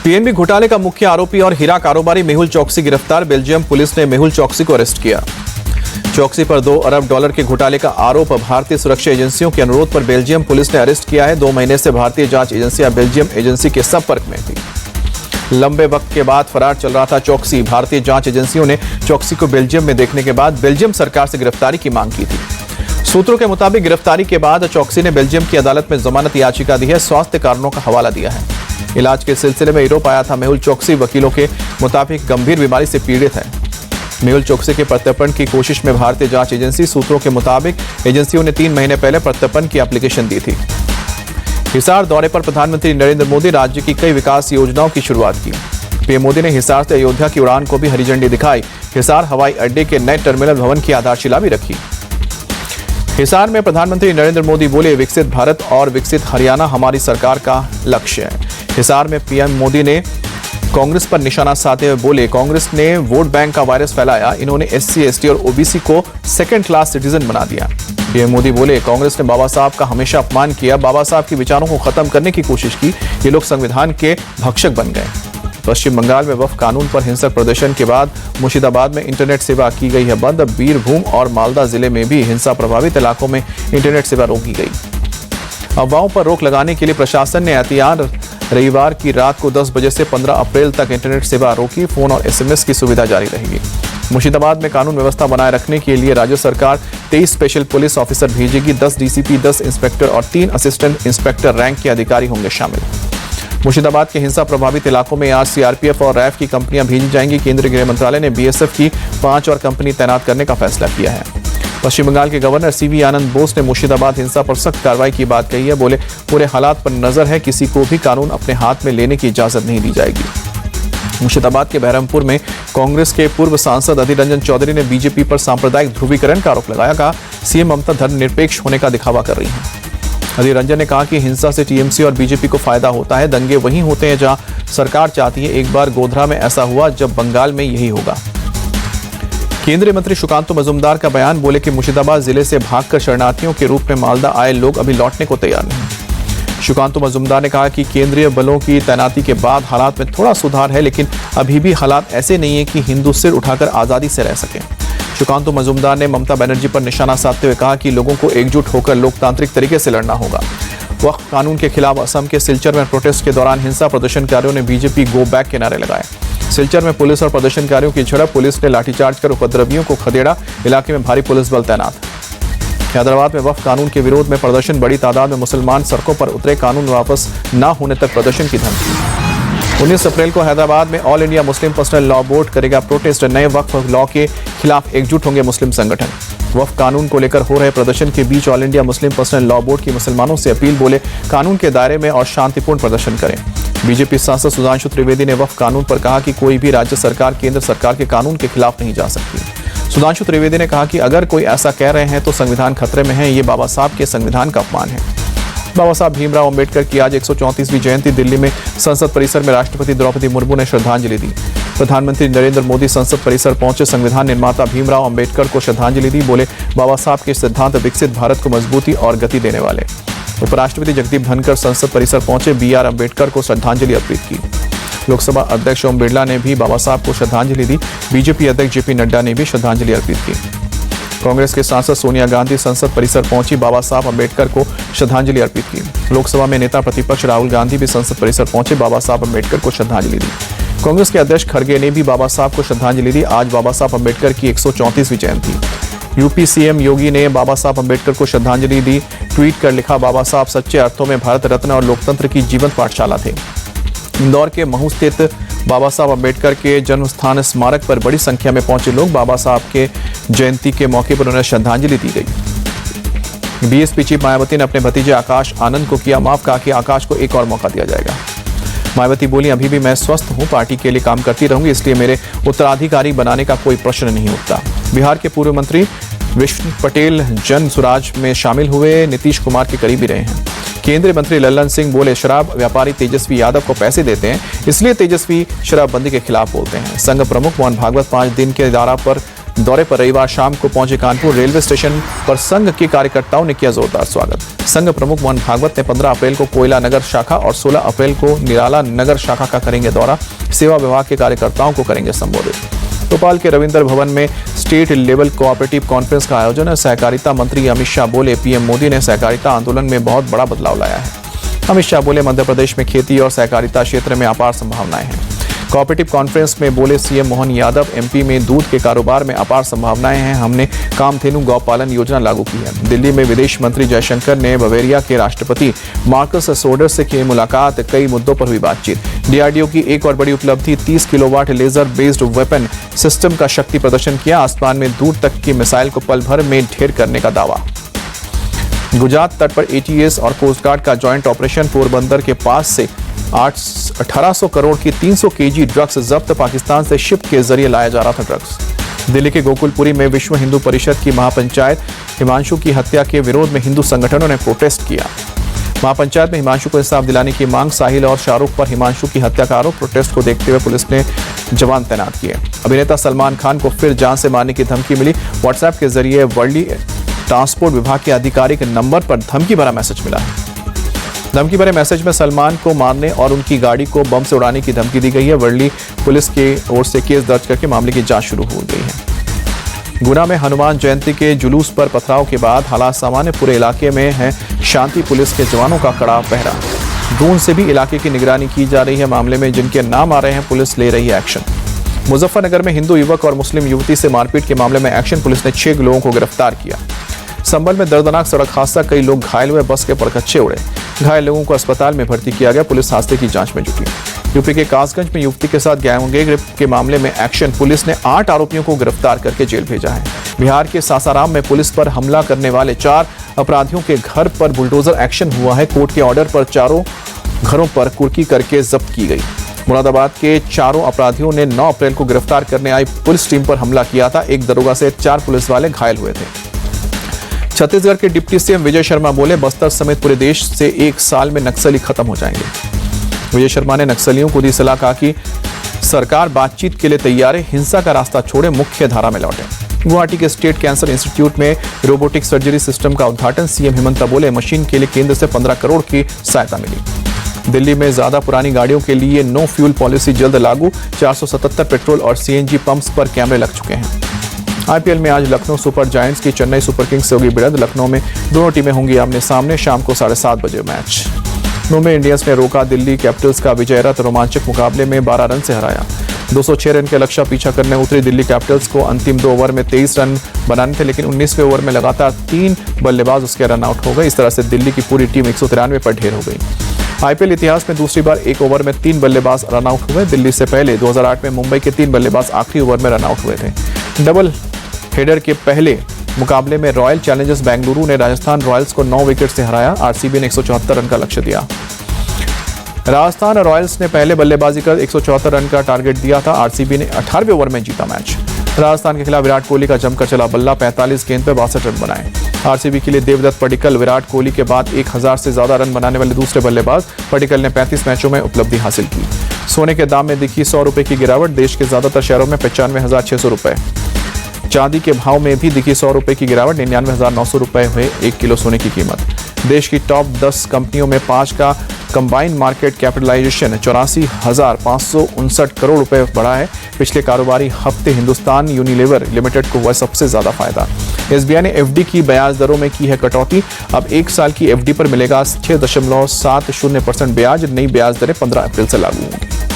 PNB घोटाले का मुख्य आरोपी और हीरा कारोबारी मेहुल चोकसी गिरफ्तार। बेल्जियम पुलिस ने मेहुल चोकसी को अरेस्ट किया। चोकसी पर $2 अरब के घोटाले का आरोप। भारतीय सुरक्षा एजेंसियों के अनुरोध पर बेल्जियम पुलिस ने अरेस्ट किया है। 2 महीने से भारतीय जांच एजेंसियां बेल्जियम एजेंसी के संपर्क में थी। लंबे वक्त के बाद फरार चल रहा था चोकसी। भारतीय जांच एजेंसियों ने चोकसी को बेल्जियम में देखने के बाद बेल्जियम सरकार से गिरफ्तारी की मांग की थी। सूत्रों के मुताबिक गिरफ्तारी के बाद चोकसी ने बेल्जियम की अदालत में जमानत याचिका दी है। स्वास्थ्य कारणों का हवाला दिया है। इलाज के सिलसिले में यूरोप आया था मेहुल चोकसी। वकीलों के मुताबिक गंभीर बीमारी से पीड़ित है। मेहुल चोकसी के प्रत्यर्पण की कोशिश में भारतीय जांच एजेंसी सूत्रों के मुताबिक एजेंसियों ने 3 महीने पहले प्रत्यर्पण की एप्लीकेशन दी थी। हिसार दौरे पर प्रधानमंत्री नरेंद्र मोदी राज्य की कई विकास योजनाओं की शुरुआत की। पीएम मोदी ने हिसार से अयोध्या की उड़ान को भी हरी झंडी दिखाई। हिसार हवाई अड्डे के नए टर्मिनल भवन की आधारशिला भी रखी। हिसार में प्रधानमंत्री नरेंद्र मोदी बोले, विकसित भारत और विकसित हरियाणा हमारी सरकार का लक्ष्य है। हिसार में पीएम मोदी ने कांग्रेस पर निशाना साधते हुए बोले, कांग्रेस ने वोट बैंक का वायरस फैलाया। इन्होंने SC, ST और OBC को सेकंड क्लास सिटीजन बना दिया। पीएम मोदी बोले, कांग्रेस ने बाबा साहब का हमेशा अपमान किया। बाबा साहब के विचारों को खत्म करने की कोशिश की। ये लोग संविधान के भक्षक बन गए। पश्चिम बंगाल में वक्फ कानून पर हिंसक प्रदर्शन के बाद मुर्शिदाबाद में इंटरनेट सेवा की गई है बंद। बीरभूम और मालदा जिले में भी हिंसा प्रभावित इलाकों में इंटरनेट सेवा रोकी गई। अफवाहों पर रोक लगाने के लिए प्रशासन ने एहतियात रविवार की रात को 10 बजे से 15 अप्रैल तक इंटरनेट सेवा रोकी। फोन और SMS की सुविधा जारी रहेगी। मुर्शिदाबाद में कानून व्यवस्था बनाए रखने के लिए राज्य सरकार 23 स्पेशल पुलिस ऑफिसर भेजेगी। 10 DCP, 10 इंस्पेक्टर और 3 असिस्टेंट इंस्पेक्टर रैंक के अधिकारी होंगे शामिल। मुर्शिदाबाद के हिंसा प्रभावित इलाकों में आज CRPF और RAF की कंपनियां भेजी जाएंगी। केंद्रीय गृह मंत्रालय ने BSF की 5 और कंपनी तैनात करने का फैसला किया है। पश्चिम बंगाल के गवर्नर CV आनंद बोस ने मुर्शिदाबाद हिंसा पर सख्त कार्रवाई की बात कही है। बोले, पूरे हालात पर नजर है, किसी को भी कानून अपने हाथ में लेने की इजाजत नहीं दी जाएगी। मुर्शिदाबाद के बहरमपुर में कांग्रेस के पूर्व सांसद अधीर रंजन चौधरी ने बीजेपी पर सांप्रदायिक ध्रुवीकरण का आरोप लगाया। कहा, CM ममता धर्मनिरपेक्ष होने का दिखावा कर रही है। अधीर रंजन ने कहा कि हिंसा से TMC और बीजेपी को फायदा होता है। दंगे वहीं होते हैं जहां सरकार चाहती है। एक बार गोधरा में ऐसा हुआ, जब बंगाल में यही होगा। केंद्रीय मंत्री सुकांतु मजूमदार का बयान। बोले कि मुर्शिदाबाद जिले से भागकर शरणार्थियों के रूप में मालदा आए लोग अभी लौटने को तैयार नहीं। सुकांतु मजूमदार ने कहा कि केंद्रीय बलों की तैनाती के बाद हालात में थोड़ा सुधार है, लेकिन अभी भी हालात ऐसे नहीं है कि हिंदू सिर उठाकर आजादी से रह सके। सुकांतु मजूमदार ने ममता बनर्जी पर निशाना साधते हुए कहा कि लोगों को एकजुट होकर लोकतांत्रिक तरीके से लड़ना होगा। वक्फ कानून के खिलाफ असम के सिलचर में प्रोटेस्ट के दौरान हिंसा प्रदर्शनकारियों ने BJP गो बैक के नारे लगाए। सिलचर में पुलिस और प्रदर्शनकारियों की झड़प। पुलिस ने लाठीचार्ज कर उपद्रवियों को खदेड़ा। इलाके में भारी पुलिस बल तैनात। हैदराबाद में वक्फ कानून के विरोध में प्रदर्शन। बड़ी तादाद में मुसलमान सड़कों पर उतरे। कानून वापस न होने तक प्रदर्शन की धमकी। 19 अप्रैल को हैदराबाद में all India Muslim Personal Law board करेगा प्रोटेस्ट। नए वक्फ लॉ के खिलाफ एकजुट होंगे मुस्लिम संगठन। वक्फ कानून को लेकर हो रहे प्रदर्शन के बीच All India Muslim Personal Law Board की मुसलमानों से अपील। बोले, कानून के दायरे में और शांतिपूर्ण प्रदर्शन करें। बीजेपी सांसद सुधांशु त्रिवेदी ने वक्फ कानून पर कहा कि कोई भी राज्य सरकार केंद्र सरकार के कानून के खिलाफ नहीं जा सकती। सुधांशु त्रिवेदी ने कहा कि अगर कोई ऐसा कह रहे हैं तो संविधान खतरे में है। ये बाबा साहब के संविधान का अपमान है। बाबा साहब भीमराव अंबेडकर की आज 134वीं जयंती। दिल्ली में संसद परिसर में राष्ट्रपति द्रौपदी मुर्मू ने श्रद्धांजलि दी। प्रधानमंत्री नरेंद्र मोदी संसद परिसर पहुंचे। संविधान निर्माता भीमराव अंबेडकर को श्रद्धांजलि दी। बोले, बाबा साहब के सिद्धांत विकसित भारत को मजबूती और गति देने वाले। उपराष्ट्रपति जगदीप धनखड़ संसद परिसर पहुंचे। BR अंबेडकर को श्रद्धांजलि अर्पित की। लोकसभा अध्यक्ष ओम बिरला ने भी बाबा साहब को श्रद्धांजलि दी। बीजेपी अध्यक्ष JP नड्डा ने भी श्रद्धांजलि अर्पित की। कांग्रेस के सांसद सोनिया गांधी संसद परिसर पहुंची। बाबा साहब अंबेडकर को श्रद्धांजलि अर्पित की। लोकसभा में नेता प्रतिपक्ष राहुल गांधी भी संसद परिसर पहुंचे। बाबा साहब अंबेडकर को श्रद्धांजलि दी। कांग्रेस के अध्यक्ष खड़गे ने भी बाबा साहब को श्रद्धांजलि दी। आज बाबा साहब अंबेडकर की 134वीं जयंती। यूपी CM योगी ने बाबा साहब अंबेडकर को श्रद्धांजलि दी। ट्वीट कर लिखा, बाबा साहब सच्चे अर्थों में भारत रत्न और लोकतंत्र की जीवंत पाठशाला थे। इंदौर के महू स्थित बाबा साहब अंबेडकर के जन्म स्थान स्मारक पर बड़ी संख्या में पहुंचे लोग। बाबा साहब के जयंती के मौके पर उन्हें श्रद्धांजलि दी गई। BSP चीफ मायावती ने अपने भतीजे आकाश आनंद को किया माफ। कहा कि आकाश को एक और मौका दिया जाएगा। मायावती बोली, अभी भी मैं स्वस्थ हूं, पार्टी के लिए काम करती रहूंगी, इसलिए मेरे उत्तराधिकारी बनाने का कोई प्रश्न नहीं उठता। बिहार के पूर्व मंत्री विष्णु पटेल जन सुराज में शामिल हुए। नीतीश कुमार के करीबी रहे हैं। केंद्रीय मंत्री लल्लन सिंह बोले, शराब व्यापारी तेजस्वी यादव को पैसे देते हैं, इसलिए तेजस्वी शराबबंदी के खिलाफ बोलते हैं। संघ प्रमुख मोहन भागवत 5 दिन के दौरा पर दौरे पर रविवार शाम को पहुंचे कानपुर रेलवे स्टेशन पर संघ के कार्यकर्ताओं ने किया जोरदार स्वागत। संघ प्रमुख मोहन भागवत ने 15 अप्रैल को कोयला नगर शाखा और 16 अप्रैल को निराला नगर शाखा का करेंगे दौरा। सेवा विभाग के कार्यकर्ताओं को करेंगे संबोधित। भोपाल के रविंद्र भवन में स्टेट लेवल कोऑपरेटिव कॉन्फ्रेंस का आयोजन है। सहकारिता मंत्री अमित शाह बोले, पीएम मोदी ने सहकारिता आंदोलन में बहुत बड़ा बदलाव लाया है। अमित शाह बोले, मध्य प्रदेश में खेती और सहकारिता क्षेत्र में अपार संभावनाएं हैं। कोऑपरेटिव कॉन्फ्रेंस में बोले सीएम मोहन यादव, एमपी में दूध के कारोबार में अपार संभावनाएं हैं। हमने कामधेनु गौपालन योजना लागू की है। दिल्ली में विदेश मंत्री जयशंकर ने बवेरिया के राष्ट्रपति मार्कस सोडर से की मुलाकात। कई मुद्दों पर हुई बातचीत। डीआरडीओ की एक और बड़ी उपलब्धि 30 kilowatt laser based weapon system का शक्ति प्रदर्शन किया। आसमान में दूर तक की मिसाइल को पल भर में ढेर करने का दावा। गुजरात तट पर एटीएस और कोस्ट गार्ड का जॉइंट ऑपरेशन। पोरबंदर के पास से 1800 करोड़ की 300 केजी ड्रग्स जब्त। पाकिस्तान से शिप के जरिए लाया जा रहा था ड्रग्स। दिल्ली के गोकुलपुरी में विश्व हिंदू परिषद की महापंचायत। हिमांशु की हत्या के विरोध में हिंदू संगठनों ने प्रोटेस्ट किया। महापंचायत में हिमांशु को इंसाफ दिलाने की मांग। साहिल और शाहरुख पर हिमांशु की हत्या का आरोप। प्रोटेस्ट को देखते हुए पुलिस ने जवान तैनात किए। अभिनेता सलमान खान को फिर जान से मारने की धमकी मिली। व्हाट्सएप के जरिए वर्ली ट्रांसपोर्ट विभाग के आधिकारिक नंबर पर धमकी भरा मैसेज मिला है। धमकी भरे मैसेज में सलमान को मारने और उनकी गाड़ी को बम से उड़ाने की धमकी दी गई है। वर्ली पुलिस की ओर से केस दर्ज करके मामले की जांच शुरू हो गई है। गुना में हनुमान जयंती के जुलूस पर पथराव के बाद हालात सामान्य। पूरे इलाके में है शांति। पुलिस के जवानों का कड़ा पहरा। ड्रोन से भी इलाके की निगरानी की जा रही है। मामले में जिनके नाम आ रहे हैं पुलिस ले रही है एक्शन। मुजफ्फरनगर में हिंदू युवक और मुस्लिम युवती से मारपीट के मामले में एक्शन। पुलिस ने 6 लोगों को गिरफ्तार किया। संभल में दर्दनाक सड़क हादसा। कई लोग घायल हुए। बस के परखच्चे उड़े। घायल लोगों को अस्पताल में भर्ती किया गया। पुलिस हादसे की जांच में जुटी। यूपी के कासगंज में युवती के साथ गैंगरेप के मामले में एक्शन। पुलिस ने 8 आरोपियों को गिरफ्तार करके जेल भेजा है। बिहार के सासाराम में पुलिस पर हमला करने वाले 4 अपराधियों के घर पर बुलडोजर एक्शन हुआ है। कोर्ट के ऑर्डर पर चारों घरों पर कुर्की करके जब्त की गई। मुरादाबाद के चारों अपराधियों ने 9 अप्रैल को गिरफ्तार करने आई पुलिस टीम पर हमला किया था। एक दरोगा से 4 पुलिस वाले घायल हुए थे। छत्तीसगढ़ के डिप्टी सीएम विजय शर्मा बोले, बस्तर समेत पूरे देश से 1 साल में नक्सली खत्म हो जाएंगे। विजय शर्मा ने नक्सलियों को दी सलाह। कहा कि सरकार बातचीत के लिए तैयार है। हिंसा का रास्ता छोड़े, मुख्य धारा में लौटे। गुवाहाटी के स्टेट कैंसर इंस्टीट्यूट में रोबोटिक सर्जरी सिस्टम का उद्घाटन। सीएम हेमंत बोले, मशीन के लिए केंद्र से 15 करोड़ की सहायता मिली। दिल्ली में ज्यादा पुरानी गाड़ियों के लिए नो फ्यूल पॉलिसी जल्द लागू। 477 पेट्रोल और सीएनजी पंप्स पर कैमरे लग चुके हैं। आईपीएल में आज लखनऊ सुपर जायंट्स की चेन्नई सुपर किंग्स से होगी भिड़ंत। लखनऊ में दोनों टीमें होंगी आमने सामने। शाम को 7:30 बजे मैच। मुंबई इंडियंस ने रोका दिल्ली कैपिटल्स का विजय रथ। रोमांचक मुकाबले में 12 रन से हराया। 206 रन के लक्ष्य पीछा करने उतरी दिल्ली कैपिटल्स को अंतिम 2 ओवर में 23 रन बनाने थे, लेकिन 19वें ओवर में लगातार 3 बल्लेबाज उसके रन आउट हो गए। इस तरह से दिल्ली की पूरी टीम 193 पर ढेर हो गई। आईपीएल इतिहास में दूसरी बार 1 ओवर में 3 बल्लेबाज रन आउट हुए। दिल्ली से पहले 2008 में मुंबई के 3 बल्लेबाज आखिरी ओवर में रन आउट हुए थे। डबल हेडर के पहले मुकाबले में रॉयल चैलेंजर्स बेंगलुरु ने राजस्थान रॉयल्स को 9 विकेट से हराया। आरसीबी ने 174 रन का लक्ष्य दिया। राजस्थान रॉयल्स ने पहले बल्लेबाजी कर 174 रन का टारगेट दिया था। आरसीबी ने 18वें ओवर में जीता मैच। राजस्थान के खिलाफ विराट कोहली का जमकर चला बल्ला। 45 गेंद पर 62 रन बनाए। आरसीबी के लिए देवदत्त पडिक्कल विराट कोहली के बाद 1000 से ज्यादा रन बनाने वाले दूसरे बल्लेबाज। पडिक्कल ने 35 मैचों में उपलब्धि हासिल की। सोने के दाम में दिखी 100 रुपए की गिरावट। देश के ज्यादातर शहरों में 95,600 रुपए। चांदी के भाव में भी दिखी 100 रुपए की गिरावट। 99,900 रुपए हुए 1 किलो सोने की कीमत। देश की टॉप 10 कंपनियों में 5 का कंबाइंड मार्केट कैपिटलाइजेशन 84,559 करोड़ रुपए बढ़ा है। पिछले कारोबारी हफ्ते हिंदुस्तान यूनिलीवर लिमिटेड को हुआ सबसे ज्यादा फायदा। एसबीआई ने एफडी की ब्याज दरों में की है कटौती। अब 1 साल की एफडी पर मिलेगा 6.70% ब्याज। नई ब्याज दरें 15 अप्रैल से लागू होंगी।